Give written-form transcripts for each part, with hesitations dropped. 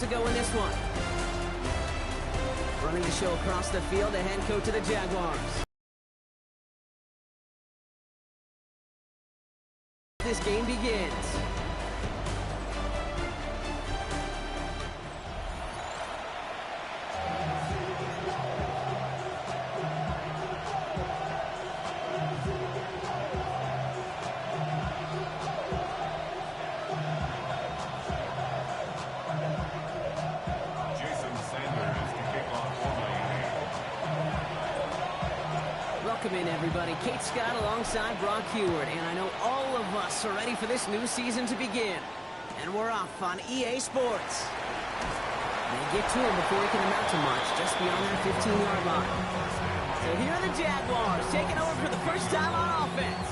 to go in this one. Running the show across the field, the head coach of the Jaguars. This game begins. Welcome in, everybody. Kate Scott alongside Brock Heward, and I know all of us are ready for this new season to begin. And we're off on EA Sports. They get to him before he can amount to much, just beyond that 15-yard line. So here are the Jaguars, taking over for the first time on offense.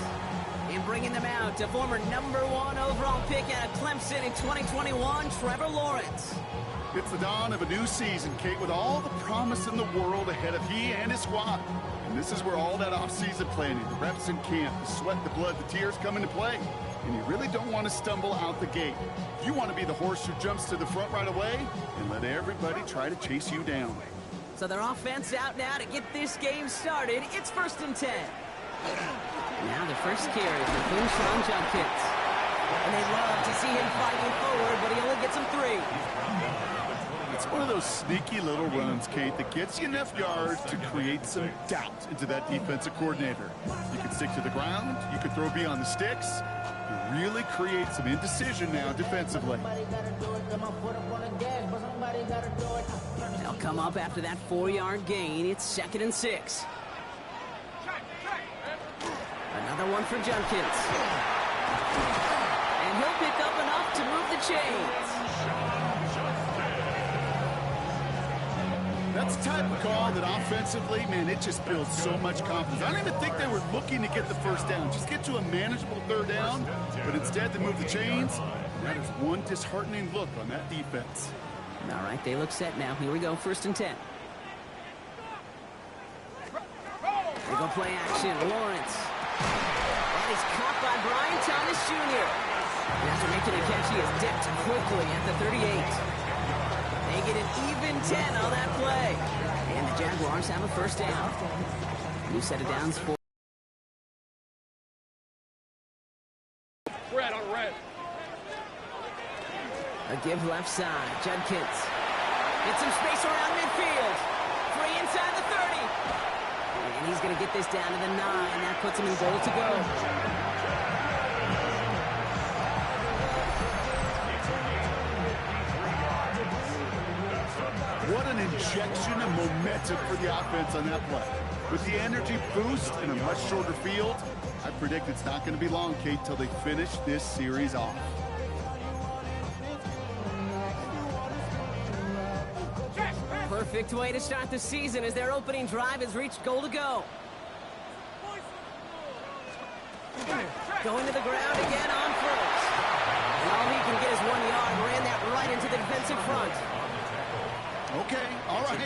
And bringing them out to former #1 overall pick out of Clemson in 2021, Trevor Lawrence. It's the dawn of a new season, Kate, with all the promise in the world ahead of he and his squad. And this is where all that off-season planning, the reps in camp, the sweat, the blood, the tears come into play. And you really don't want to stumble out the gate. You want to be the horse who jumps to the front right away and let everybody try to chase you down. So their offense out now to get this game started. It's 1st and 10. Now the first carry for Quinshon Judkins. And they love to see him fighting forward, but he only gets him 3. It's one of those sneaky little runs, Kate, that gets you enough yards to create some doubt into that defensive coordinator. You can stick to the ground, you can throw beyond the sticks, you really create some indecision now defensively. They'll come up after that 4-yard gain. It's 2nd and 6. Another one for Judkins. And he'll pick up enough to move the chains. That's the type of call that offensively, man, it just builds so much confidence. I don't even think they were looking to get the first down. Just get to a manageable 3rd down, but instead they move the chains. That is one disheartening look on that defense. All right, they look set now. Here we go, 1st and 10. They go play action. Lawrence. And he's caught by Brian Thomas Jr. And after making a catch, he is decked quickly at the 38. They get an even 10 on that play. And the Jaguars have a 1st down. New set of downs for... Red on red. A give left side. Judkins. Gets some space around midfield. Free inside the 30. And he's going to get this down to the 9. That puts him in goal to go. What an injection of momentum for the offense on that play. With the energy boost and a much shorter field, I predict it's not going to be long, Kate, till they finish this series off. Perfect way to start the season as their opening drive has reached goal to go. Going to the ground again on 1st. And all he can get is 1 yard. Ran that right into the defensive front. Okay, all right.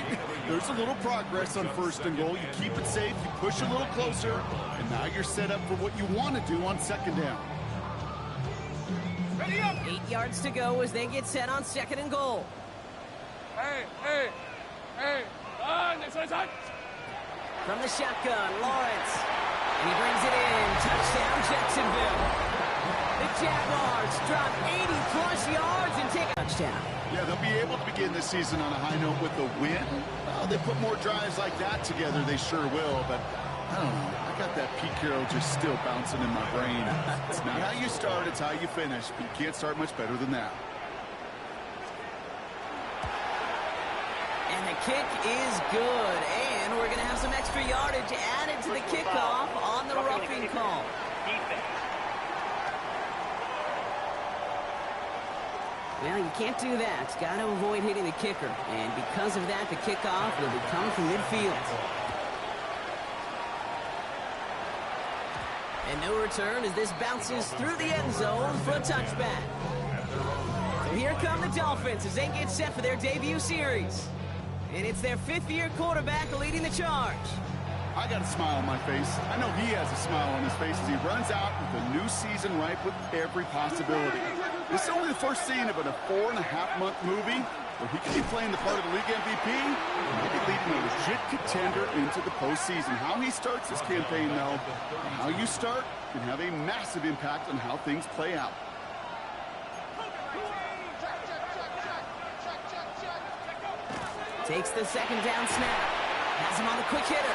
There's a little progress on 1st and goal. You keep it safe, you push a little closer, and now you're set up for what you want to do on 2nd down. 8 yards to go as they get set on 2nd and goal. Hey. From the shotgun, Lawrence. And he brings it in. Touchdown, Jacksonville. The Jaguars drop 80-plus yards and take a touchdown. Yeah, they'll be able to begin this season on a high note with a win. They put more drives like that together, they sure will, but I don't know. I got that Pete Carroll just still bouncing in my brain. It's not how you start, it's how you finish, but you can't start much better than that. And the kick is good, and we're going to have some extra yardage added to the kickoff on the roughing call. Well, you can't do that. Got to avoid hitting the kicker. And because of that, the kickoff will be coming from midfield. And no return as this bounces through the end zone for a touchback. So here come the Dolphins as they get set for their debut series. And it's their 5th-year quarterback leading the charge. I got a smile on my face. I know he has a smile on his face as he runs out with a new season ripe with every possibility. This is only the first scene of a 4.5-month movie, where he could be playing the part of the league MVP and maybe leading a legit contender into the postseason. How he starts this campaign, though, and how you start can have a massive impact on how things play out. Takes the second down snap. Has him on the quick hitter.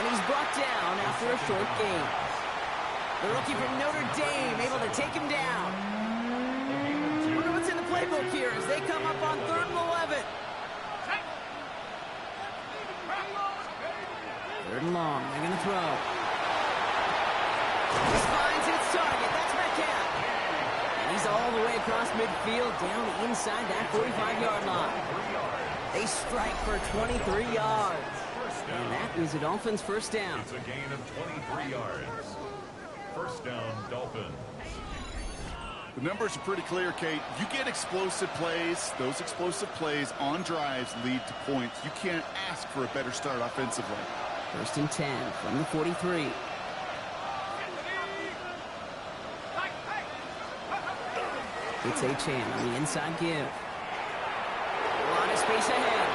And he's brought down after a short gain. The rookie from Notre Dame able to take him down. Wonder what's in the playbook here as they come up on 3rd and 11. 3rd and long. They're going to throw. This finds its target. That's Metcalf. And he's all the way across midfield down inside that 45-yard line. They strike for 23 yards. And that is a Dolphins first down. It's a gain of 23 yards. First down, Dolphins. The numbers are pretty clear, Kate. You get explosive plays. Those explosive plays on drives lead to points. You can't ask for a better start offensively. 1st and 10 from the 43. It's Achane on the inside give. A lot of space ahead.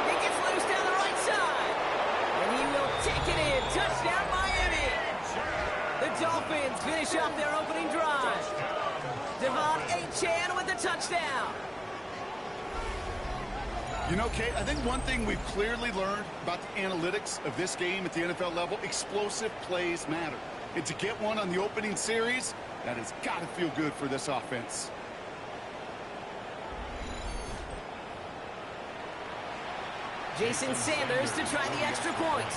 He gets loose down the right side. And he will take it in. Touchdown, Miami. The Dolphins finish off their opening drive. Achane with the touchdown. You know, Kate, I think one thing we've clearly learned about the analytics of this game at the NFL level, explosive plays matter. And to get one on the opening series, that has got to feel good for this offense. Jason Sanders to try the extra point.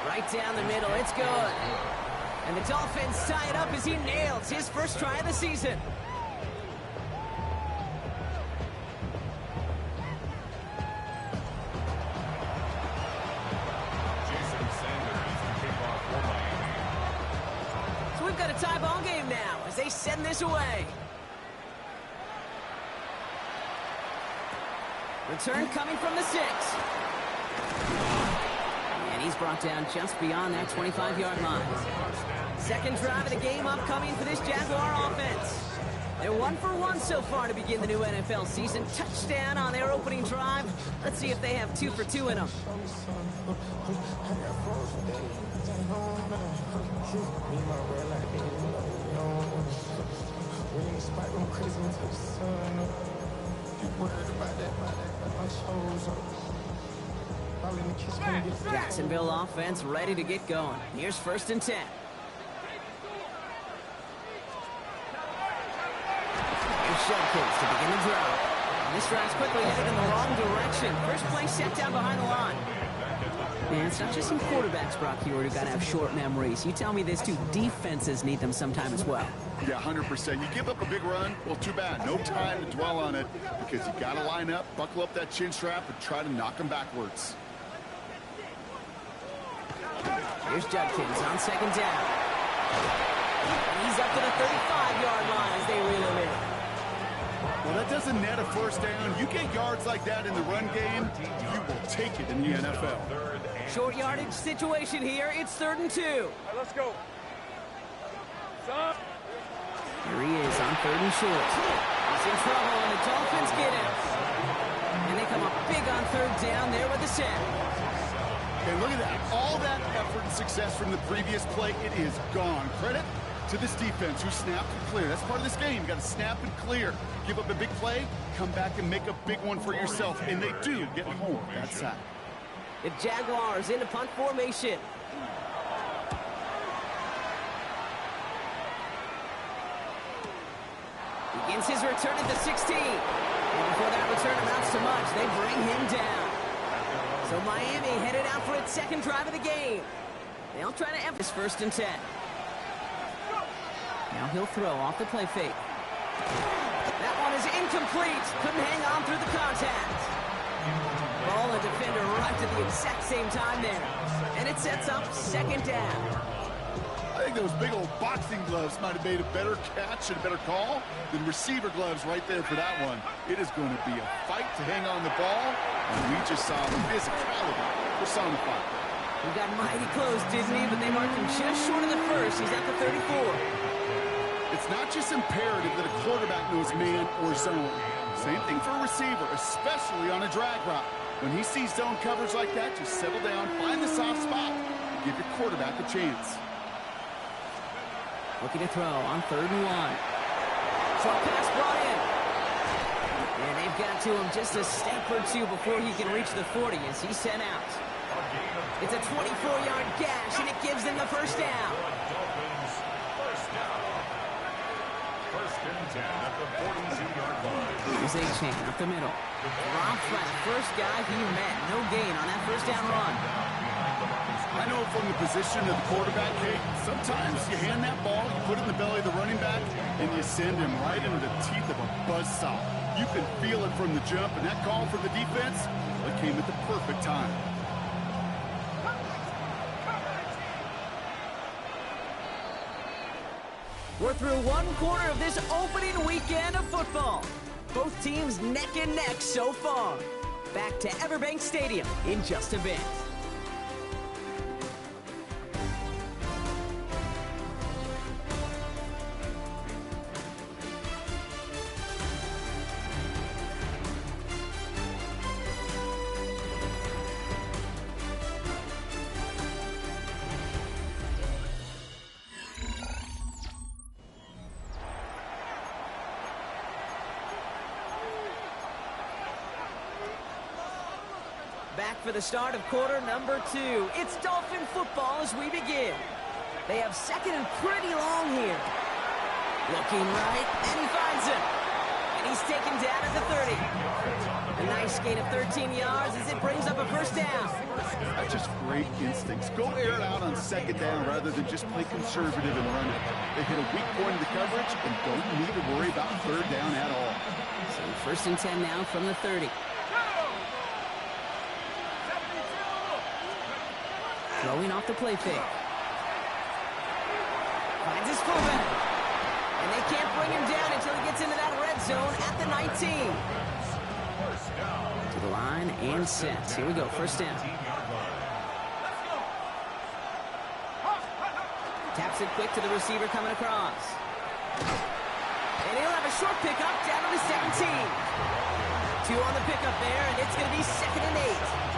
Right down the middle, it's good. And the Dolphins tie it up as he nails his first try of the season. Jason Sanders to kick off for Miami. So we've got a tie ball game now as they send this away. Return coming from the 6. And he's brought down just beyond that 25-yard line. Second drive of the game upcoming for this Jaguar offense. They're 1 for 1 so far to begin the new NFL season. Touchdown on their opening drive. Let's see if they have 2 for 2 in them. Jacksonville offense ready to get going. Here's 1st and 10. Here's Shedkins to begin the drive. This drive's quickly headed in the wrong direction. First play set down behind the line. And it's not just some quarterbacks, Brock Hewitt, who got to have short memories. You tell me this too, defenses need them sometime as well. Yeah, 100%. You give up a big run, well, too bad. No time to dwell on it because you got to line up, buckle up that chin strap, and try to knock them backwards. Here's Judkins on 2nd down. And he's up to the 35-yard line as they reel him in. Well, that doesn't net a first down. You get yards like that in the run game, you will take it in the NFL. Short yardage situation here. It's 3rd and 2. Right, let's go. Stop. Here he is on 3rd and short. He's in trouble, and the Dolphins get him. And they come up big on 3rd down there with the set. And look at that. All that effort and success from the previous play, it is gone. Credit to this defense who snapped and clear. That's part of this game. You got to snap and clear. Give up a big play, come back and make a big one for yourself. And they do get home that sack. The Jaguars into punt formation. Begins his return at the 16. And before that return amounts to much, they bring him down. So Miami headed out for its 2nd drive of the game. They'll try to emphasize 1st and 10. Now he'll throw off the play fake. That one is incomplete. Couldn't hang on through the contact. Ball and defender right at the exact same time there. And it sets up 2nd down. I think those big old boxing gloves might have made a better catch and a better call than receiver gloves right there for that one. It is going to be a fight to hang on the ball, and we just saw the physicality personified. He got mighty close, didn't he? But they marked him just short of the 1st. He's at the 34. It's not just imperative that a quarterback knows man or zone. Same thing for a receiver, especially on a drag route. When he sees zone coverage like that, just settle down, find the soft spot, and give your quarterback a chance. Looking to throw on 3rd and 1. Short pass brought in. And they've got to him just a step or two before he can reach the 40 as he's sent out. It's a 24-yard gash, and it gives them the first down. First and 10 at the 42-yard line. Here's A-Chain up the middle. Dropped by the first guy he met. No gain on that first down run. I know from the position of the quarterback, Kate, sometimes you hand that ball, you put it in the belly of the running back, and you send him right into the teeth of a buzzsaw. You can feel it from the jump, and that call for the defense, it came at the perfect time. We're through one quarter of this opening weekend of football. Both teams neck and neck so far. Back to Everbank Stadium in just a bit. Back for the start of quarter number 2. It's Dolphin football as we begin. They have second and pretty long here. Looking right, and he finds him. And he's taken down at the 30. A nice gain of 13 yards as it brings up a first down. That's just great instincts. Go air it out on 2nd down rather than just play conservative and run it. They hit a weak point of the coverage and don't need to worry about 3rd down at all. So 1st and 10 now from the 30. Throwing off the play fake. Finds his fullback. And they can't bring him down until he gets into that red zone at the 19. To the line and set. Here we go, first down. Taps it quick to the receiver coming across. And he'll have a short pickup down to the 17. 2 on the pickup there, and it's going to be 2nd and 8.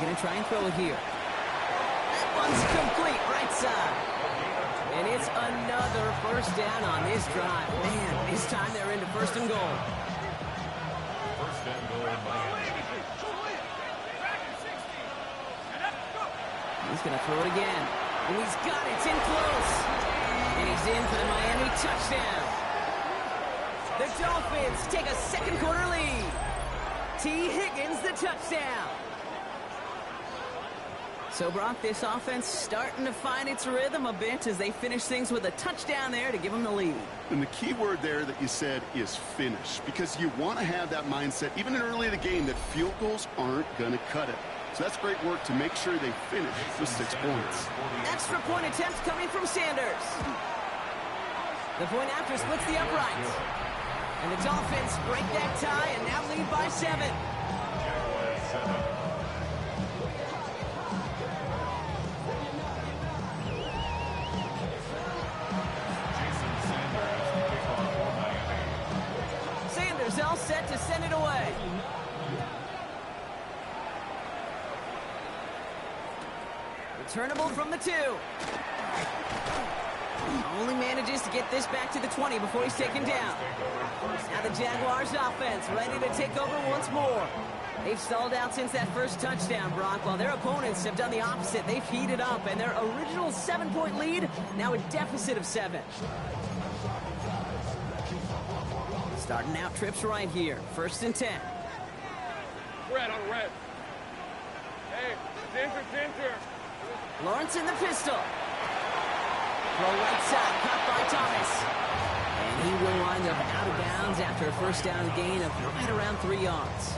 Going to try and throw it here. That one's complete, right side. And it's another first down on this drive. Man, this time they're into 1st and goal. First and goal, Miami. He's going to throw it again. And he's got it. It's in close. And he's in for the Miami touchdown. The Dolphins take a 2nd quarter lead. T. Higgins, the touchdown. So, Brock, this offense starting to find its rhythm a bit as they finish things with a touchdown there to give them the lead. And the key word there that you said is finish, because you want to have that mindset, even early in the game, that field goals aren't going to cut it. So that's great work to make sure they finish with 6 points. Extra point attempt coming from Sanders. The point after splits the uprights. And the Dolphins break that tie and now lead by 7. Jaguars 7. All set to send it away. Returnable from the 2. Only manages to get this back to the 20 before he's taken down. Now the Jaguars offense ready to take over once more. They've stalled out since that first touchdown, Brock, while their opponents have done the opposite. They've heated up, and their original 7-point lead now a deficit of 7. Starting out trips right here. 1st and 10. Red on red. Hey, center. Lawrence in the pistol. Throw right side, caught by Thomas. And he will wind up out of bounds after a first down gain of right around 3 yards.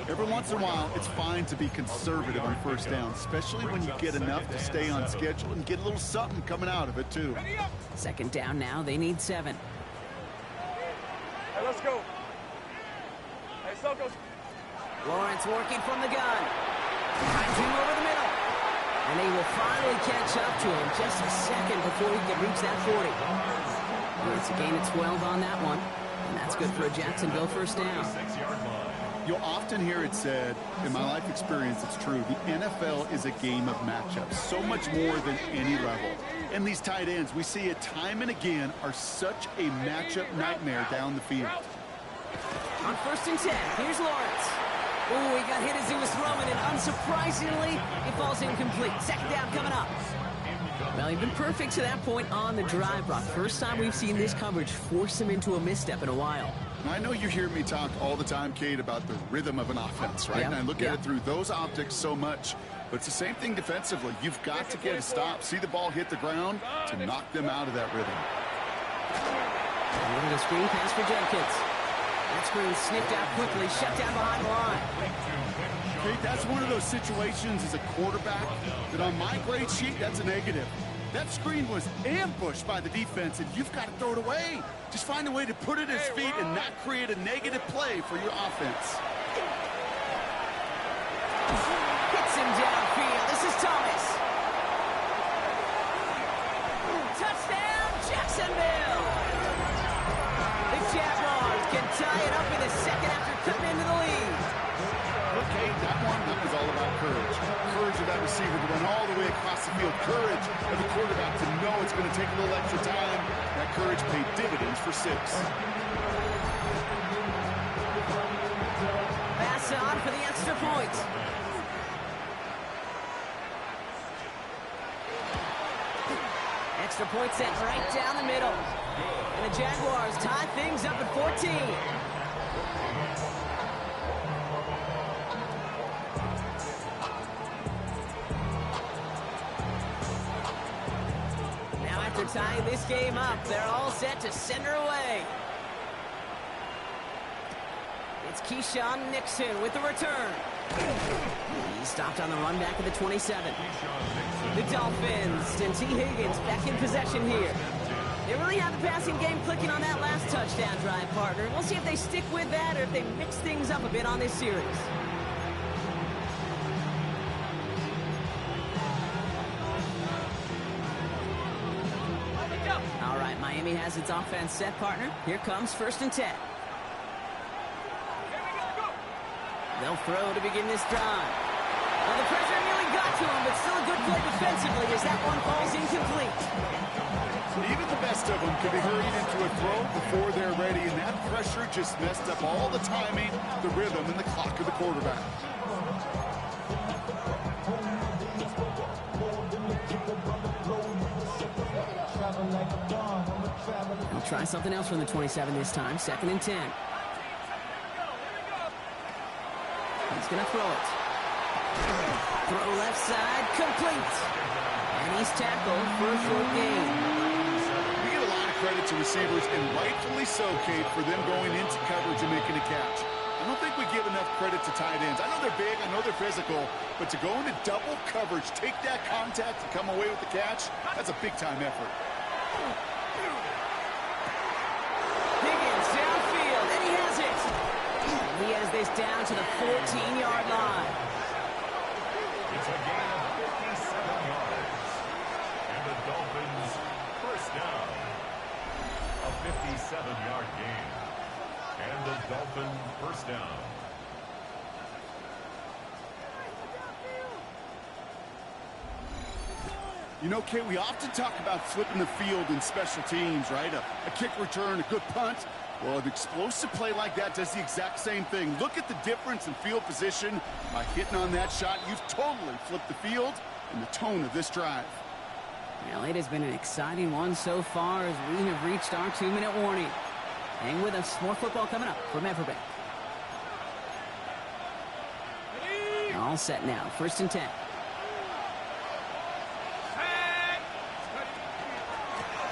Every once in a while, it's fine to be conservative on 1st down, especially when you get enough to stay on schedule and get a little something coming out of it, too. 2nd down now. They need 7. Hey, let's let's go. Hey, Soko. Lawrence working from the gun. Finds him over the middle. And they will finally catch up to him just a second before he can reach that 40. And it's a gain of 12 on that one. And that's good for a Jacksonville first down. 6-yard line. You'll often hear it said, in my life experience, it's true, the NFL is a game of matchups, so much more than any level. And these tight ends, we see it time and again, are such a matchup nightmare down the field. On 1st and 10, here's Lawrence. Ooh, he got hit as he was throwing, and unsurprisingly, it falls incomplete. Second down coming up. Well, he's been perfect to that point on the drive, Brock. First time we've seen this coverage force him into a misstep in a while. I know you hear me talk all the time, Kate, about the rhythm of an offense, right? Yeah. And I look at it through those optics so much. But it's the same thing defensively. You've got to get a stop, see the ball hit the ground to knock them out of that rhythm. A little screen pass for Jenkins. That screen snipped out quickly, shut down behind the line. Kate, that's one of those situations as a quarterback that on my grade sheet, that's a negative. That screen was ambushed by the defense, and you've got to throw it away. Just find a way to put it at his feet and not create a negative play for your offense. Hits him downfield. This is Thomas. Touchdown, Jacksonville. The Jaguars can tie it up in the second after cutting into the lead. Okay, that was all about courage. Courage of that receiver to run all the way across the field. Courage of the quarterback to know it's going to take a little extra time. That courage paid dividends for 6. Pass on for the extra point. Extra point set right down the middle. And the Jaguars tie things up at 14. After tying this game up, they're all set to send her away. It's Keyshawn Nixon with the return. He stopped on the run back at the 27. The Dolphins and T. Higgins back in possession here. They really have the passing game clicking on that last touchdown drive, partner. We'll see if they stick with that or if they mix things up a bit on this series. All right, Miami has its offense set, partner. Here comes 1st and 10. They'll throw to begin this drive. Well, the pressure nearly got to him, but still a good play defensively as that one falls incomplete. Even the best of them can be hurried into a throw before they're ready, and that pressure just messed up all the timing, the rhythm, and the clock of the quarterback. He'll try something else from the 27 this time. 2nd and 10. He's going to throw it. Throw left side, complete. And he's tackled for a short gain. We get a lot of credit to receivers, and rightfully so, Kate, for them going into coverage and making a catch. I don't think we give enough credit to tight ends. I know they're big, I know they're physical, but to go into double coverage, take that contact, and come away with the catch, that's a big-time effort. Higgins downfield, and he has it. And he has this down to the 14-yard line. It's a gain of 57 yards. And the Dolphins first down. A 57-yard gain. And the Dolphins first down. You know, Kate, we often talk about flipping the field in special teams, right? A kick return, a good punt. Well, an explosive play like that does the exact same thing. Look at the difference in field position. By hitting on that shot, you've totally flipped the field and the tone of this drive. Well, it has been an exciting one so far as we have reached our 2-minute warning. Hang with us. More football coming up from Everbank. All set now. 1st and 10.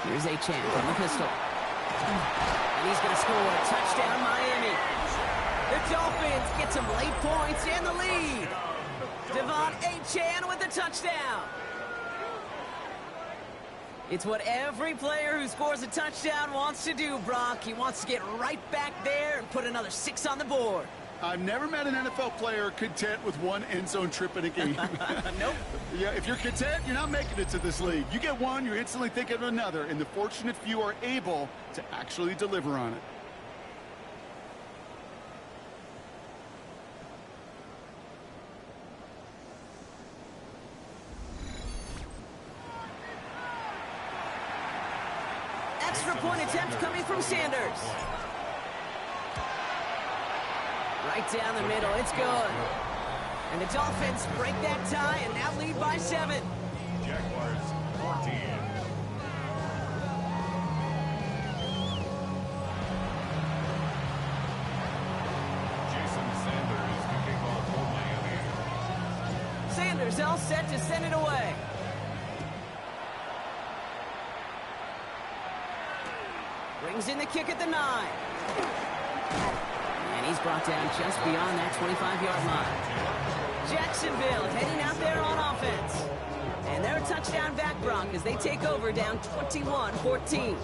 Here's a chance on the pistol. And he's going to score. Touchdown, Miami. The Dolphins get some late points and the lead. Devon Achane with the touchdown. It's what every player who scores a touchdown wants to do, Brock. He wants to get right back there and put another 6 on the board. I've never met an NFL player content with one end zone trip in a game. Nope. Yeah, if you're content, you're not making it to this league. You get one, you're instantly thinking of another, and the fortunate few are able to actually deliver on it. Extra point attempt coming from Sanders. Right down the middle, it's good. And the Dolphins break that tie and now lead by 7. Jaguars 14. Jason Sanders to kick off for Miami. Sanders all set to send it away. Brings in the kick at the 9. And he's brought down just beyond that 25-yard line. Jacksonville heading out there on offense. And they're a touchdown back, Brock, as they take over down 21-14.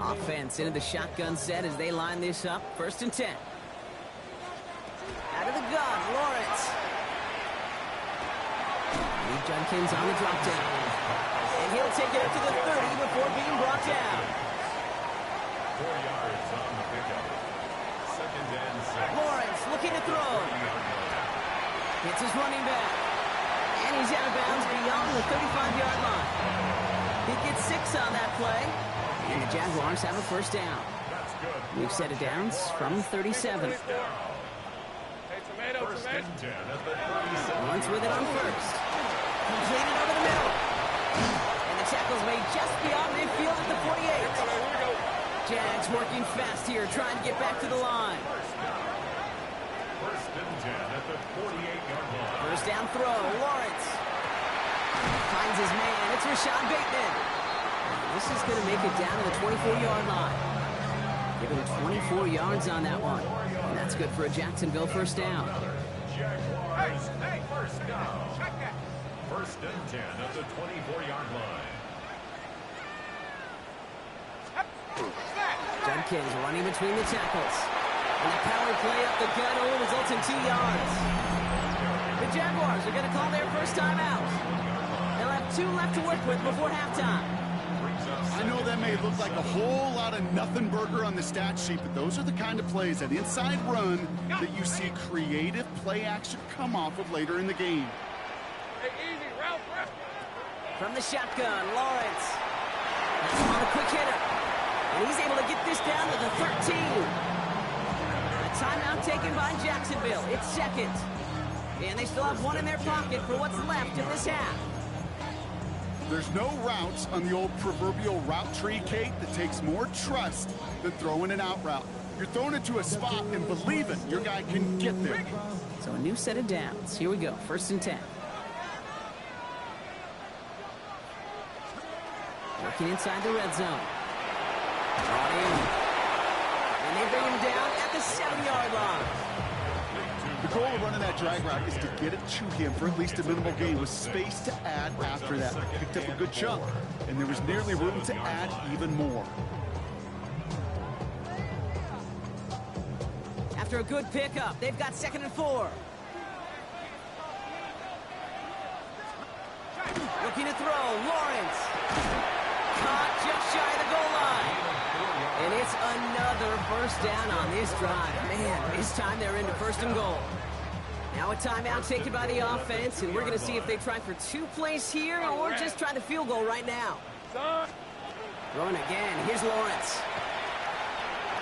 Offense into the shotgun set as they line this up. 1st and 10. Out of the gun, Lawrence. Judkins on the drop down. And he'll take it up to the 30 before being brought down. 4 yards on the pickup. 2nd and 6. Lawrence looking to throw. Hits his running back. And he's out of bounds beyond the 35-yard line. He gets 6 on that play. And the Jaguars have a 1st down. We've set it downs from 37. First and 10 at the 37. Lawrence with it on 1st. Completed over the middle. And the tackle's made just beyond midfield at the 48. Jags working fast here, trying to get back to the line. First and 10 at the 48-yard line. 1st down throw, Lawrence. Finds his man, it's Rashad Bateman. This is going to make it down to the 24-yard line. Give him 24 yards on that one. And that's good for a Jacksonville 1st down. Jaguars, first down. 1st and 10 at the 24-yard line. Judkins running between the tackles. And the power play up the gut only results in 2 yards. The Jaguars are going to call their 1st time out. They'll have 2 left to work with before halftime. I know that may look like a whole lot of nothing burger on the stat sheet, but those are the kind of plays, that inside run, that you see creative play action come off of later in the game. From the shotgun, Lawrence. That's on a quick hitter. And he's able to get this down to the 13. A timeout taken by Jacksonville. It's 2nd. And they still have 1 in their pocket for what's left in this half. There's no routes on the old proverbial route tree, Kate, that takes more trust than throwing an out route. You're thrown into a spot and believing your guy can get there. So a new set of downs. Here we go. 1st and 10. Working inside the red zone. Brought in. And they bring him down at the 7-yard line. The goal of running that drag route is to get it to him for at least a minimal gain with space to add after that. Picked up a good chunk, and there was nearly room to add even more. After a good pickup, they've got 2nd and 4. Looking to throw, Lawrence. Caught just shy of the goal line. And it's another 1st down on this drive. Man, this time they're into 1st and goal. Now a timeout taken by the offense, and we're going to see if they try for 2 plays here or just try the field goal right now. Throwing again. Here's Lawrence.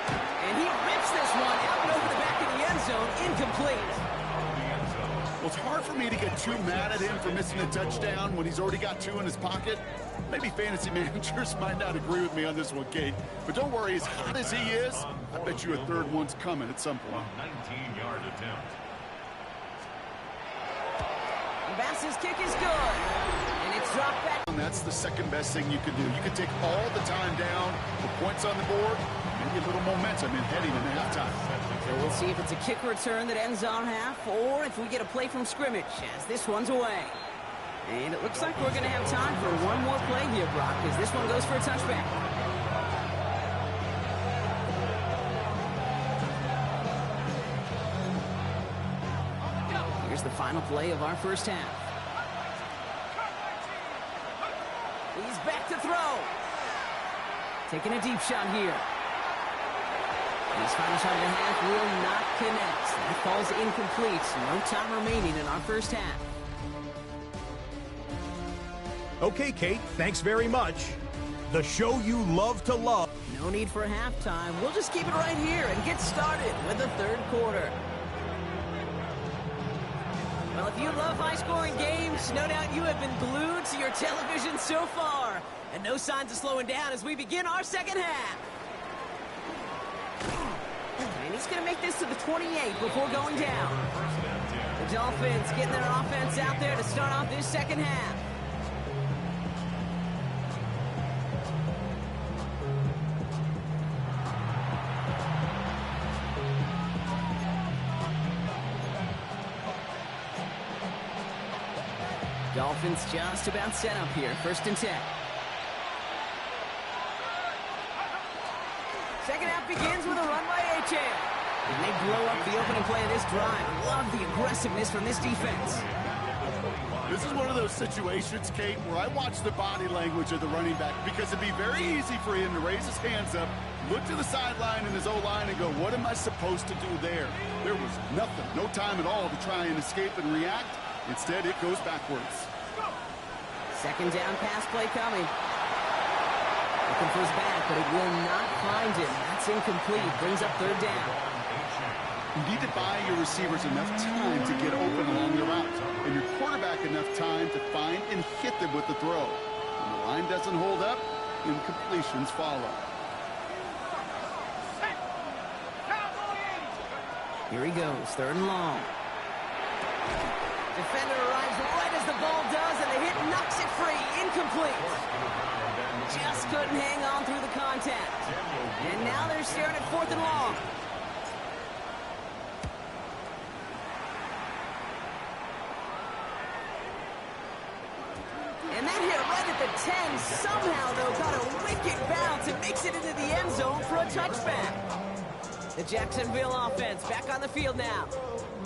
And he rips this one out and over the back of the end zone. Incomplete. Well, it's hard for me to get too mad at him for missing a touchdown when he's already got 2 in his pocket. Maybe fantasy managers might not agree with me on this one, Kate. But don't worry, as hot as he is, I bet you a 3rd one's coming at some point. 19-yard attempt. Bass's kick is good. And it's dropped back. And that's the 2nd best thing you can do. You can take all the time down, put points on the board, maybe a little momentum in heading into halftime. So we'll see if it's a kick return that ends our half or if we get a play from scrimmage as this one's away. And it looks like we're going to have time for one more play here, Brock, as this one goes for a touchback. Here's the final play of our first half. He's back to throw. Taking a deep shot here. His final shot of the half will not connect. That falls incomplete. No time remaining in our first half. Okay, Kate, thanks very much. The show you love to love. No need for halftime. We'll just keep it right here and get started with the third quarter. Well, if you love high-scoring games, no doubt you have been glued to your television so far. And no signs of slowing down as we begin our second half. And he's going to make this to the 28 before going down. The Dolphins getting their offense out there to start off this second half. Dolphins just about set up here. 1st and 10. Second half begins with a run by H.A. And they blow up the opening play of this drive. Love the aggressiveness from this defense. This is one of those situations, Kate, where I watch the body language of the running back because it'd be very easy for him to raise his hands up, look to the sideline in his O-line and go, what am I supposed to do there? There was nothing, no time at all to try and escape and react. Instead, it goes backwards. Second down pass play coming. Looking for his back, but it will not find him. That's incomplete. Brings up 3rd down. You need to buy your receivers enough time to get open along the route, and your quarterback enough time to find and hit them with the throw. When the line doesn't hold up, incompletions follow. Here he goes, 3rd and long. Defender arrives right as the ball does, and the hit knocks it free. Incomplete. Just couldn't hang on through the contact. And now they're staring at 4th and long. And that hit right at the 10 somehow, though, got a wicked bounce and makes it into the end zone for a touchback. The Jacksonville offense back on the field now.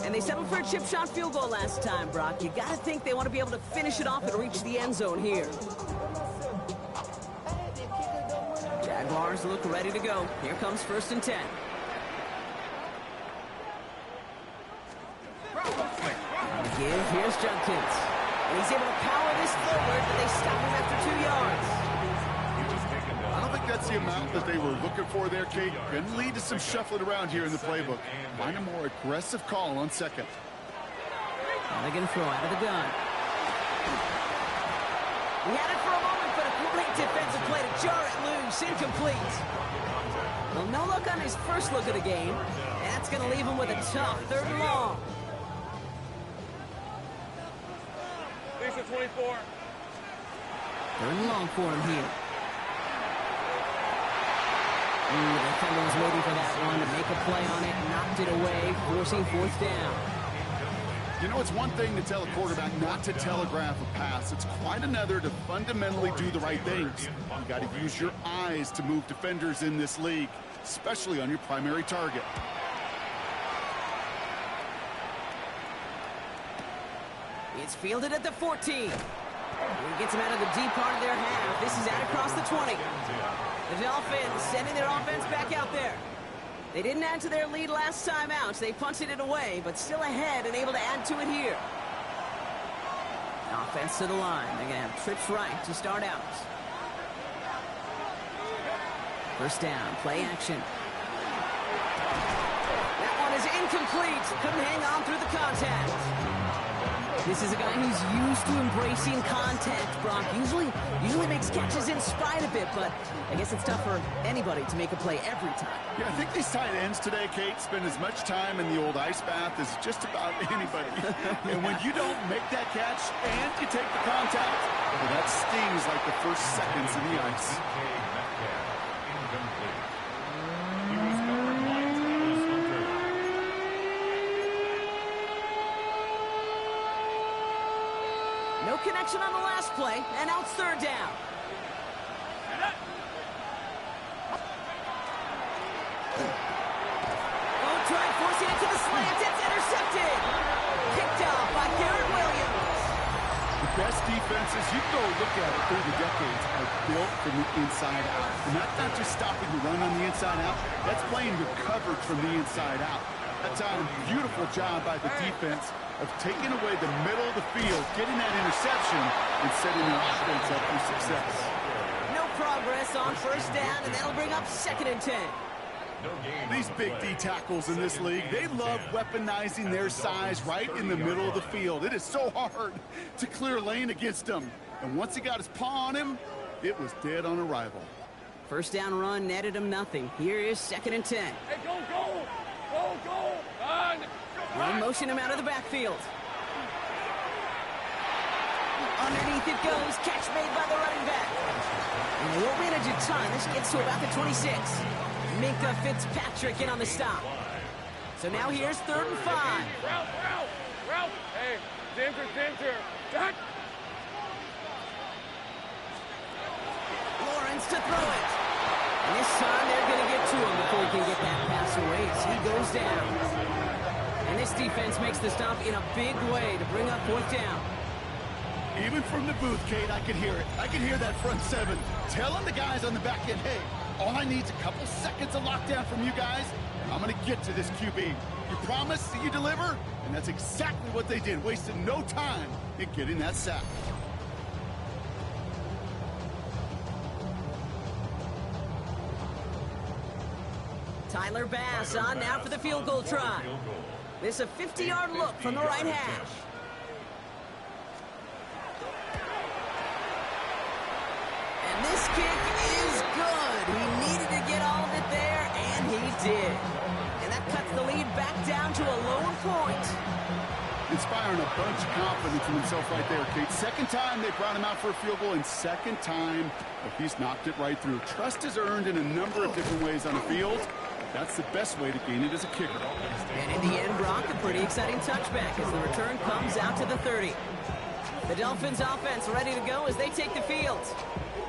And they settled for a chip shot field goal last time, Brock. You got to think they want to be able to finish it off and reach the end zone here. Jaguars look ready to go. Here comes 1st and 10. Here's Judkins. And he's able to power this forward, but they stop him after 2 yards. I don't think that's the amount that they were looking for there, Kate. Going to lead to some shuffling around here in the playbook. Find a more aggressive call on 2nd. Now they're going to throw out of the gun. He had it for a moment, but a great defensive play to jar it loose. Incomplete. Well, no luck on his first look of the game. And that's going to leave him with a tough 3rd and long. Thanks to 24. 3rd and long for him here. The defender was waiting for that one to make a play on it, knocked it away, forcing 4th down. You know, it's one thing to tell a quarterback not to telegraph a pass. It's quite another to fundamentally do the right things. You got to use your eyes to move defenders in this league, especially on your primary target. It's fielded at the 14. He gets him out of the deep part of their half. This is out across the 20. The Dolphins sending their offense back out there. They didn't add to their lead last time out. They punted it away, but still ahead and able to add to it here. Offense to the line. They're going to have trips right to start out. 1st down, play action. That one is incomplete. Couldn't hang on through the contact. This is a guy who's used to embracing contact, Brock. Usually makes catches in spite of it, but I guess it's tough for anybody to make a play every time. Yeah, I think these tight ends today, Kate, spend as much time in the old ice bath as just about anybody. And when you don't make that catch and you take the contact, well, that stings like the first seconds in the ice. connection on the last play, and now it's third down. Oh, try forcing it to the slant. It's intercepted. Picked off by Garrett Williams. The best defenses, you go look at it through the decades, are built from the inside out. And that's not just stopping the run on the inside out. That's playing your coverage from the inside out. That's a beautiful job by the defense of taking away the middle of the field, getting that interception, and setting their offense up for success. No progress on first down, and that'll bring up 2nd and 10. These big D tackles in this league, they love weaponizing their size right in the middle of the field. It is so hard to clear lane against them. And once he got his paw on him, it was dead on arrival. First down run netted him nothing. Here is 2nd and 10. Hey, go, go! Go, go! Run! Run motion him out of the backfield. Underneath it goes. Catch made by the running back. And they won't manage a ton. This gets to about the 26. Minka Fitzpatrick in on the stop. So now here's 3rd and 5. Route! Hey, Dinter! Duck! Lawrence to throw it. And this time they're going to get to him before he can get that pass away as he goes down. And this defense makes the stop in a big way to bring up 4th down. Even from the booth, Kate, I could hear it. I could hear that front 7 telling the guys on the back end, hey, all I need is a couple seconds of lockdown from you guys, and I'm going to get to this QB. You promise that you deliver? And that's exactly what they did, wasted no time in getting that sack. Tyler Bass on now for the field goal try. This is a 50-yard look from the right hash. And this kick is good. He needed to get all of it there, and he did. And that cuts the lead back down to a lone point. Inspiring a bunch of confidence in himself right there, Kate. Second time they brought him out for a field goal, and second time he's knocked it right through. Trust is earned in a number of different ways on the field. That's the best way to gain it as a kicker. And in the end, Brock, a pretty exciting touchback as the return comes out to the 30. The Dolphins offense ready to go as they take the field.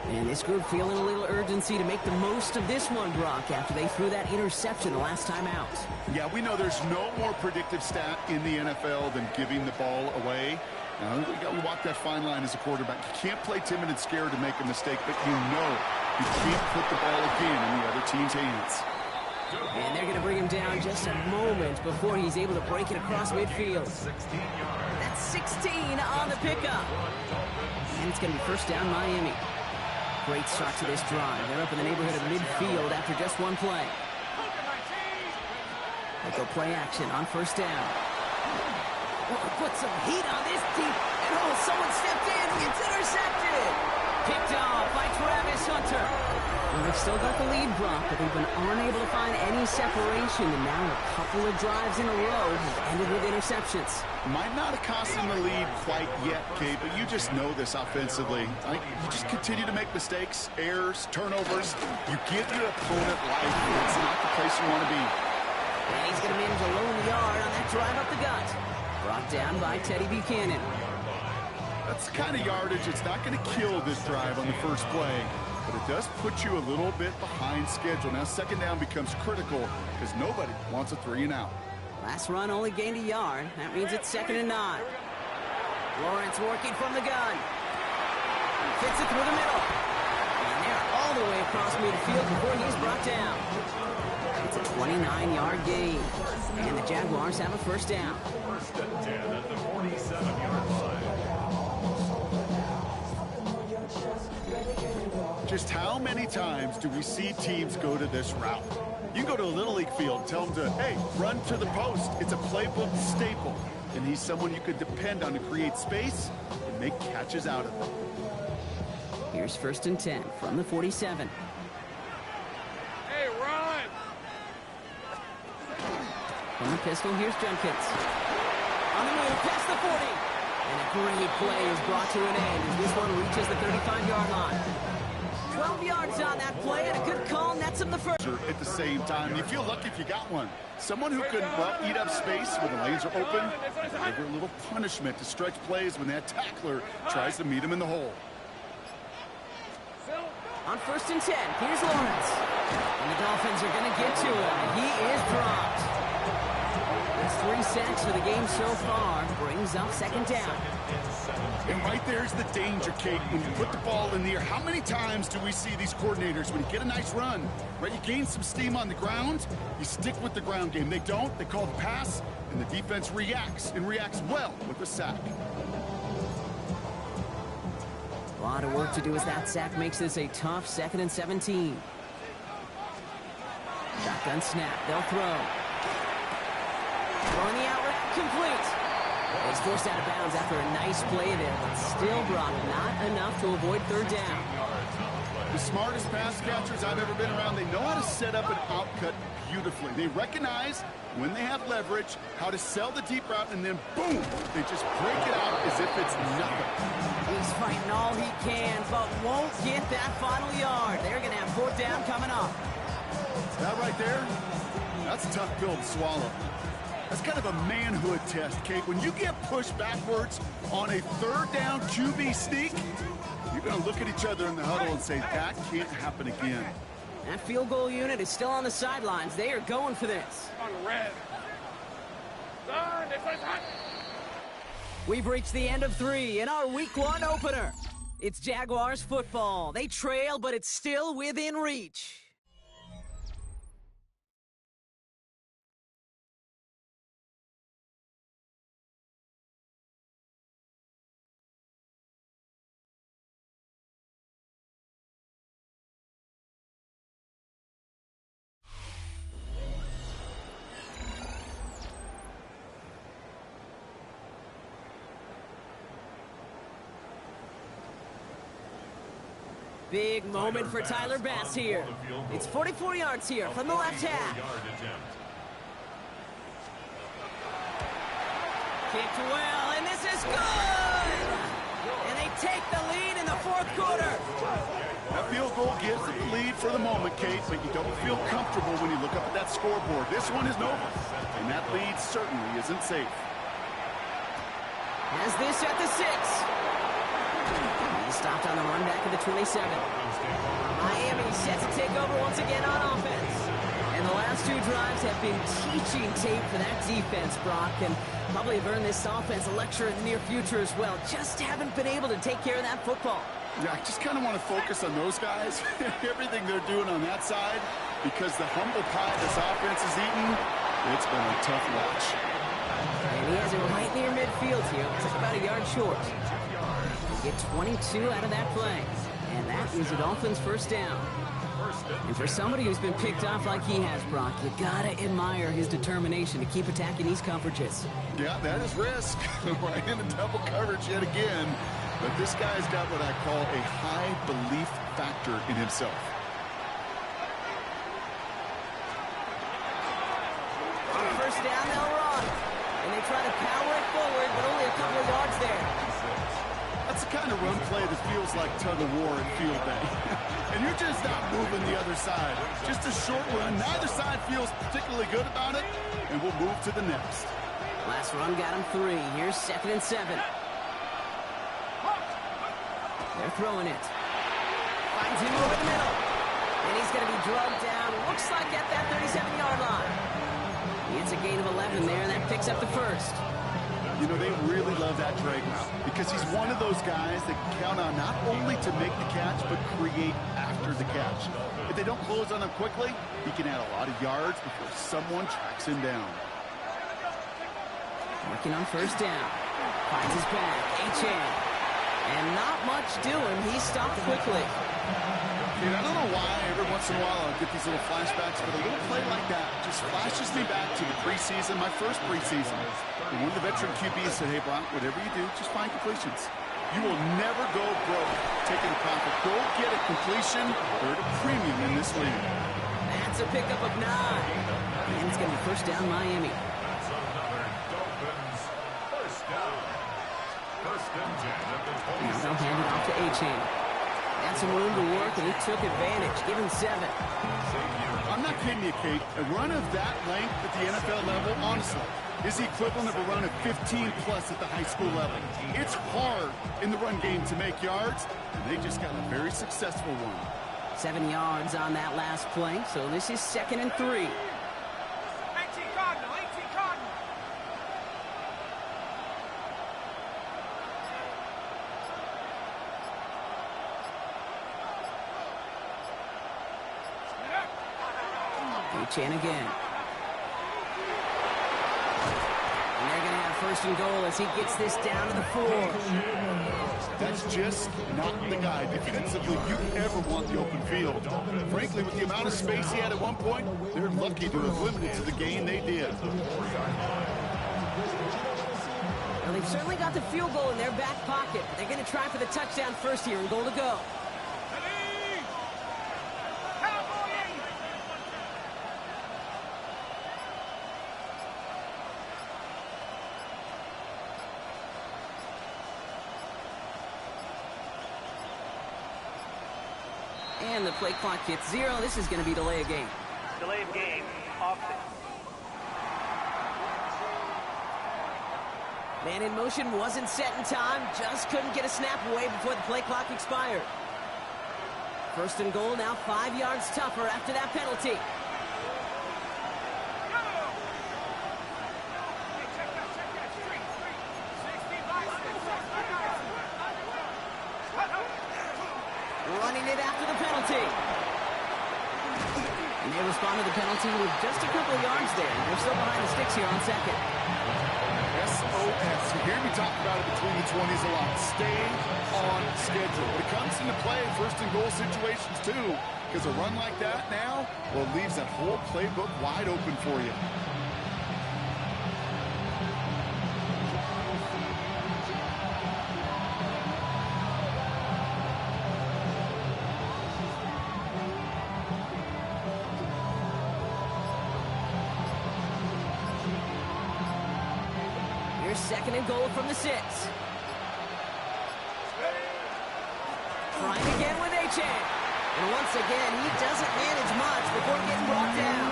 And this group feeling a little urgency to make the most of this one, Brock, after they threw that interception the last time out. Yeah, we know there's no more predictive stat in the NFL than giving the ball away. Now, we walk that fine line as a quarterback. You can't play timid and scared to make a mistake, but you know you can't put the ball again in the other team's hands. And they're going to bring him down just a moment before he's able to break it across midfield. That's 16 on the pickup. And it's going to be first down Miami. Great start to this drive. They're up in the neighborhood of midfield after just one play. They go play action on first down. Oh, put some heat on this team. And oh, someone stepped in. It's intercepted. Picked off by Travis Hunter. Well, they've still got the lead, Brock, but they've been unable to find any separation, and now a couple of drives in a row have ended with interceptions. Might not have cost them the lead quite yet, Kate, but you just know this offensively. You just continue to make mistakes, errors, turnovers. You give your opponent life. That's not the place you want to be. And he's going to manage a lone yard on that drive up the gut. Brought down by Teddy Buchanan. That's the kind of yardage it's not going to kill this drive on the first play, but it does put you a little bit behind schedule. Now second down becomes critical because nobody wants a 3 and out. Last run only gained a yard. That means it's 2nd and 9. Lawrence working from the gun. Fits it through the middle. And they're all the way across midfield before he's brought down. It's a 29-yard gain. And the Jaguars have a first down. First and 10 at the 47-yard line. Just how many times do we see teams go to this route? You go to a Little League field and tell them to, hey, run to the post. It's a playbook staple. And he's someone you could depend on to create space and make catches out of it. Here's first and 10 from the 47. Hey, run! From the pistol, here's Jenkins. On the move, past the 40. And a great play is brought to an end as this one reaches the 35-yard line. 12 yards on that play, and a good call nets him the first. At the same time, you feel lucky if you got one. Someone who could, well, eat up space when the lanes are open, deliver a little punishment to stretch plays when that tackler tries to meet him in the hole. On 1st and 10, here's Lawrence. And the Dolphins are going to get to him. He is dropped. That's 3 sacks for the game so far. Brings up 2nd down. And right there's the danger, Kate. When you put the ball in the air, how many times do we see these coordinators, when you get a nice run, right, you gain some steam on the ground, you stick with the ground game. They don't. They call the pass, and the defense reacts, and reacts well with a sack. A lot of work to do as that sack makes this a tough 2nd and 17. Shotgun snap. They'll throw. Throwing the out route complete. He's forced out of bounds after a nice play there, but still brought not enough to avoid 3rd down. The smartest pass catchers I've ever been around, they know how to set up an outcut beautifully. They recognize when they have leverage, how to sell the deep route, and then boom, they just break it out as if it's nothing. He's fighting all he can, but won't get that final yard. They're going to have 4th down coming up. That right there, that's a tough pill to swallow. That's kind of a manhood test, Kate. When you get pushed backwards on a 3rd down QB sneak, you're going to look at each other in the huddle and say, that can't happen again. That field goal unit is still on the sidelines. They are going for this. On red. Son, this one's hot. We've reached the end of 3 in our Week 1 opener. It's Jaguars football. They trail, but it's still within reach. Big moment for Tyler Bass here. It's 44 yards here from the left half. Kicked well, and this is good! And they take the lead in the 4th quarter. That field goal gives it the lead for the moment, Kate, but you don't feel comfortable when you look up at that scoreboard. This one is over, and that lead certainly isn't safe. Has this at the 6. Stopped on the run back of the 27. Miami set to take over once again on offense. And the last 2 drives have been teaching tape for that defense, Brock, and probably have earned this offense a lecture in the near future as well. Just haven't been able to take care of that football. Yeah, I just kind of want to focus on those guys, everything they're doing on that side, because the humble pie this offense is eating, it's been a tough watch. And he has it right near midfield here. It's about a yard short. Get 22 out of that play. And that is a Dolphins 1st down. And for somebody who's been picked off like he has, Brock, you gotta admire his determination to keep attacking these coverages. Yeah, that is risk. We're in a double coverage yet again. But this guy's got what I call a high belief factor in himself. On 1st down, they'll run. And they try to power it forward, but only a couple of yards there. That's the kind of run play that feels like tug-of-war at field day. And you're just not moving the other side. Just a short run. Neither side feels particularly good about it, and we'll move to the next. Last run got him 3. Here's 2nd and 7. They're throwing it. Finds him over the middle. And he's going to be drugged down. Looks like at that 37-yard line. He gets a gain of 11 there, and that picks up the 1st. You know, they really love that drag route because he's one of those guys that can count on not only to make the catch, but create after the catch. If they don't close on him quickly, he can add a lot of yards before someone tracks him down. Working on 1st down. Finds his back. H.A. And not much doing. He stopped quickly. Dude, I don't know why every once in a while I'll get these little flashbacks, but a little play like that just flashes me back to the preseason, my first preseason. And one of the veteran QBs said, hey, Brock, whatever you do, just find completions. You will never go broke taking a profit. Go get a completion. They're at a premium in this league. That's a pickup of 9. And it's going to be 1st down Miami. That's another Dolphins 1st down. 1st and 10 at the 27. Now they'll hand it off to A-Chain. Had some room to work, and he took advantage. Give him 7. I'm not kidding you, Kate. A run of that length at the NFL level, honestly, is the equivalent of a run of 15-plus at the high school level. It's hard in the run game to make yards, and they just got a very successful one. 7 yards on that last play, so this is 2nd and 3. 18 Cardinal, 18 Cardinal. Chan again. And they're going to have 1st and goal as he gets this down to the 4. That's just not the guy defensively you ever want the open field. Frankly, with the amount of space he had at one point, they're lucky to have limited to the game they did. Well, they've certainly got the field goal in their back pocket. They're going to try for the touchdown first here and goal to go. And the play clock hits 0. This is going to be delay of game. Delay of game, offset. Man in motion wasn't set in time. Just couldn't get a snap away before the play clock expired. 1st and goal, now 5 yards tougher after that penalty. Running it after the penalty. And they respond to the penalty with just a couple of yards there. They're still behind the sticks here on 2nd. SOS. You hear me talk about it between the 20s a lot. Stay on schedule. It comes into play in 1st and goal situations too, because a run like that now, well, leaves that whole playbook wide open for you. Here's 2nd and goal from the 6. Trying again with Achan. And once again, he doesn't manage much before getting brought down.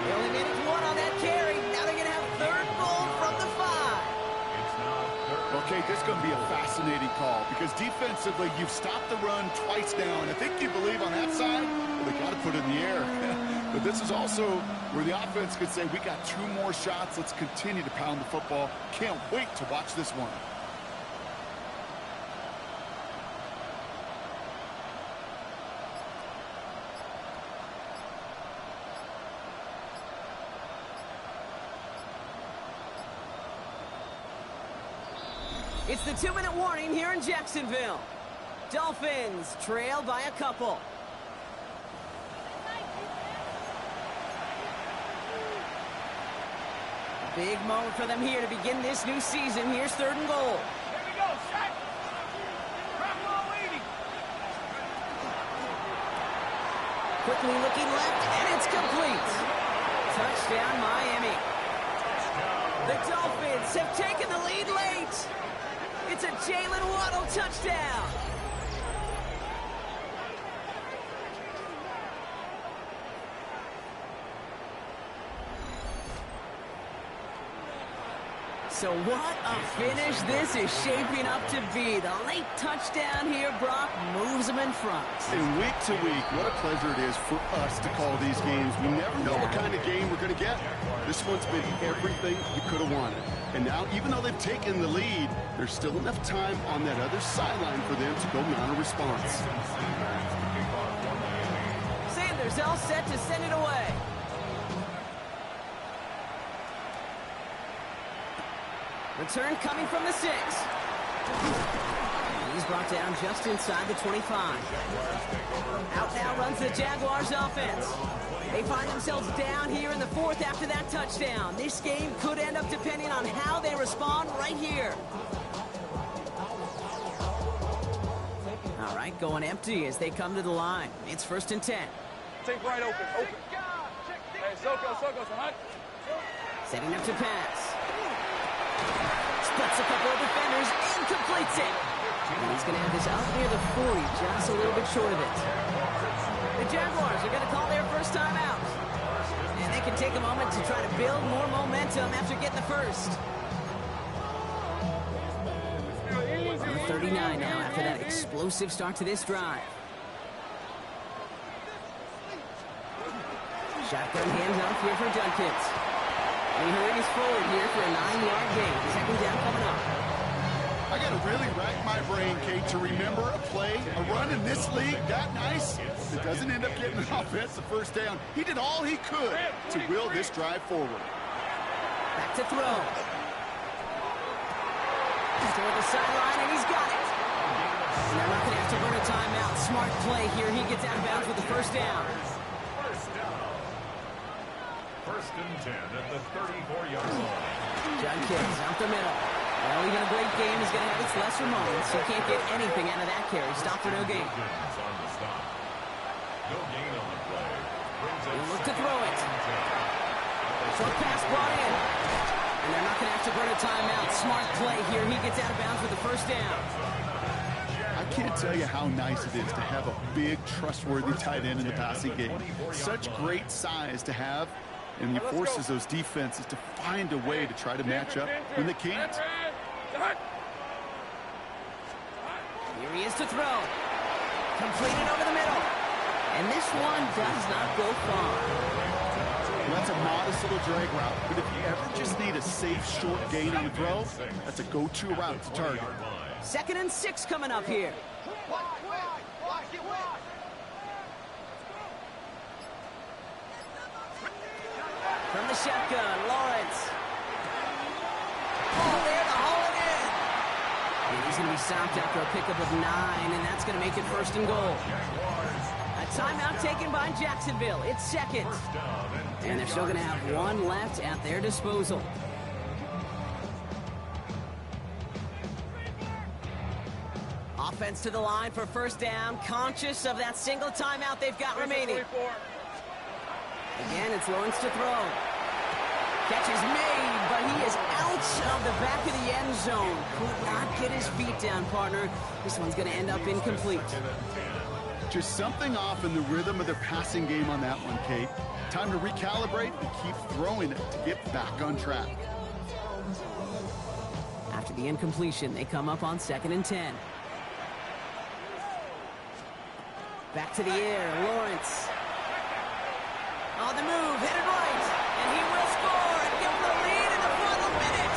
They only managed 1 on that carry. Now they're going to have 3rd goal from the 5. Okay, this is going to be a fascinating call because defensively, you've stopped the run twice now, and I think you believe on that side, well, they got to put it in the air. But this is also where the offense could say, we got 2 more shots. Let's continue to pound the football. Can't wait to watch this one. It's the 2-minute warning here in Jacksonville. Dolphins trail by a couple. Big moment for them here to begin this new season. Here's 3rd and goal. Here we go, shot. Drop ball leading. Quickly looking left, and it's complete. Touchdown, Miami. The Dolphins have taken the lead late. It's a Jalen Waddle touchdown. So what a finish this is shaping up to be. The late touchdown here, Brock, moves them in front. And week to week, what a pleasure it is for us to call these games. We never know what kind of game we're going to get. This one's been everything you could have wanted. And now, even though they've taken the lead, there's still enough time on that other sideline for them to go mount a response. Sanders all set to send it away. Return coming from the 6. He's brought down just inside the 25. Out now runs the Jaguars offense. They find themselves down here in the 4th after that touchdown. This game could end up depending on how they respond right here. All right, going empty as they come to the line. It's 1st and 10. Take right open. Hey, Soko, son. Setting up to pass. Splits a couple of defenders and completes it. And he's going to have this out near the 40, just a little bit short of it. The Jaguars are going to call their first time out. And they can take a moment to try to build more momentum after getting the first. 39 now after that explosive start to this drive. Shotgun handoff here for Dunkins. And he hurries forward here for a 9-yard gain. Second down coming up. I got to really rack my brain, Kate, to remember a play, a run in this league that nice that doesn't end up getting an offensive first down. He did all he could to will this drive forward. Back to throw. Toward the sideline, and he's got it. And they're not going to have to burn a timeout. Smart play here. He gets out of bounds with the first down. First and 10 at the 34-yard line. Dunkins out the middle. Well, even a great game is going to have its lesser moments. You can't get anything out of that carry. Stop for no gain. No gain on the play. He'll look to throw it. Short pass brought in. And they're not going to have to burn a timeout. Smart play here. He gets out of bounds with the first down. I can't tell you how nice it is to have a big, trustworthy tight end in the passing game. Such great size to have, and he forces those defenses to find a way to try to match up when they can't. Here he is to throw. Completed over the middle. And this one does not go far. That's a modest little drag route, but if you ever just need a safe, short gain on the throw, that's a go-to route to target. 2nd and 6 coming up here. From the shotgun, Lawrence. Oh, there to haul it in. And he's going to be stopped after a pickup of 9, and that's going to make it 1st and goal. A timeout taken by Jacksonville. It's second. And they're still going to have one left at their disposal. Offense to the line for first down, conscious of that single timeout they've got remaining. Again, it's Lawrence to throw. Catch is made, but he is out of the back of the end zone. Could not get his feet down, partner. This one's going to end up incomplete. Just something off in the rhythm of their passing game on that one, Kate. Time to recalibrate and keep throwing it to get back on track. After the incompletion, they come up on 2nd and 10. Back to the air, Lawrence. On the move, headed right, and he will score and give them the lead in the final minute.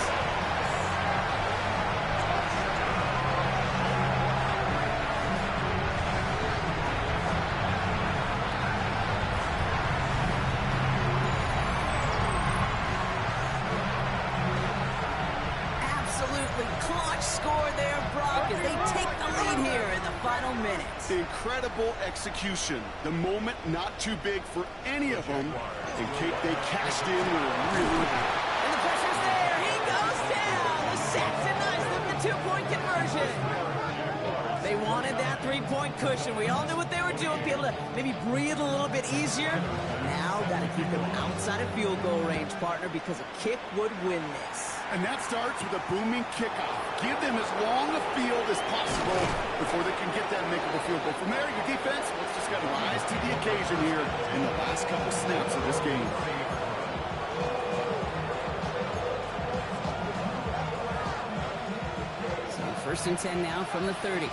Absolutely clutch score there, Brock, as they take the lead here in the final minute. Incredible execution. The moment not too big for any of them. And Kate, they cashed in with a really... And the pressure's there. He goes down. The sack denies them the 2-point conversion. They wanted that 3-point cushion. We all knew what they were doing. Be able to maybe breathe a little bit easier. Now, got to keep them outside of field goal range, partner, because a kick would win this. And that starts with a booming kickoff. Give them as long a field as possible before they can get that makeable field goal. From there, your defense, let's just got to rise to the occasion here in the last couple snaps of this game. So 1st and 10 now from the 30.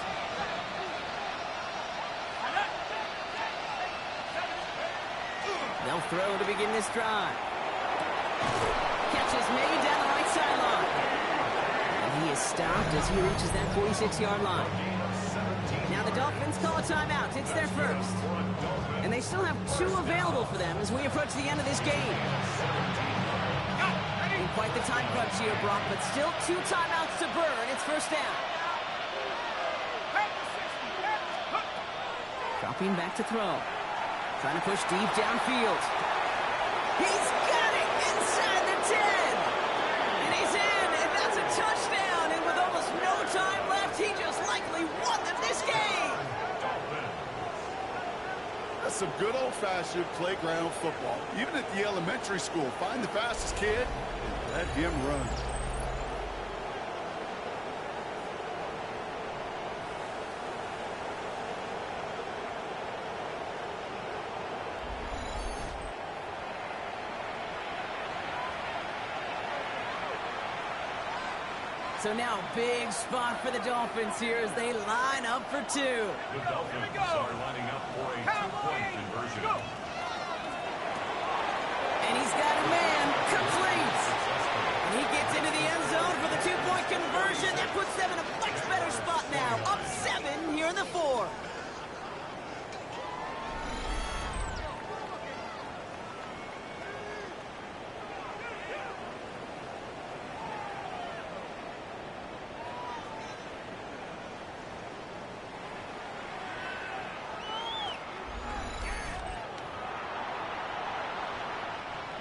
They'll throw to begin this drive. Catch is made down the right sideline. And he is stopped as he reaches that 46-yard line. Now the Dolphins call a timeout. It's their first. And they still have 2 available for them as we approach the end of this game. And quite the time crunch here, Brock, but still 2 timeouts to burn. It's first down. Dropping back to throw. Trying to push deep downfield. He's got it inside the 10. And he's in, and that's a touchdown. And with almost no time left, he just likely won them this game. That's some good old-fashioned playground football. Even at the elementary school, find the fastest kid and let him run. So now big spot for the Dolphins here as they line up for two. The Dolphins are lining up for a two-point conversion. And he's got a man, complete. And he gets into the end zone for the two-point conversion. That puts them in a much better spot now. Up 7 here in the 4th.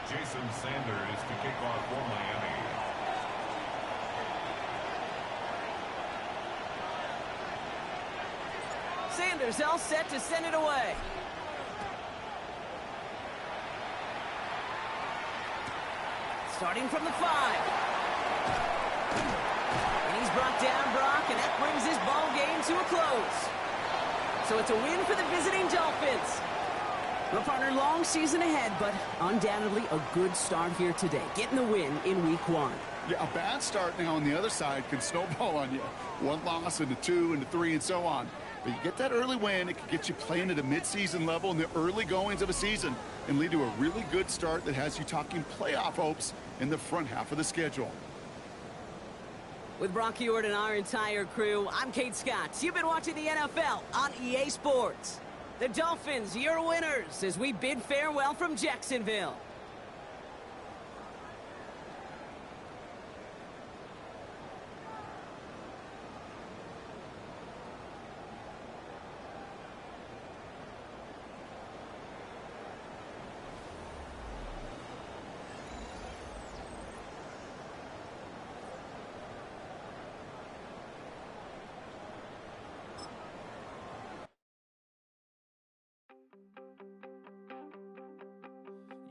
Jason Sanders to kick off for Miami. Sanders all set to send it away. Starting from the 5. And he's brought down, Brock, and that brings his ball game to a close. So it's a win for the visiting Dolphins. Well, partner, long season ahead, but undoubtedly a good start here today, getting the win in week 1. Yeah, a bad start now on the other side can snowball on you. 1 loss into 2 into 3 and so on. But you get that early win, it can get you playing at a midseason level in the early goings of a season and lead to a really good start that has you talking playoff hopes in the front half of the schedule. With Brock Ewart and our entire crew, I'm Kate Scott. You've been watching the NFL on EA Sports. The Dolphins, your winners, as we bid farewell from Jacksonville.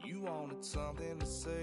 You wanted something to say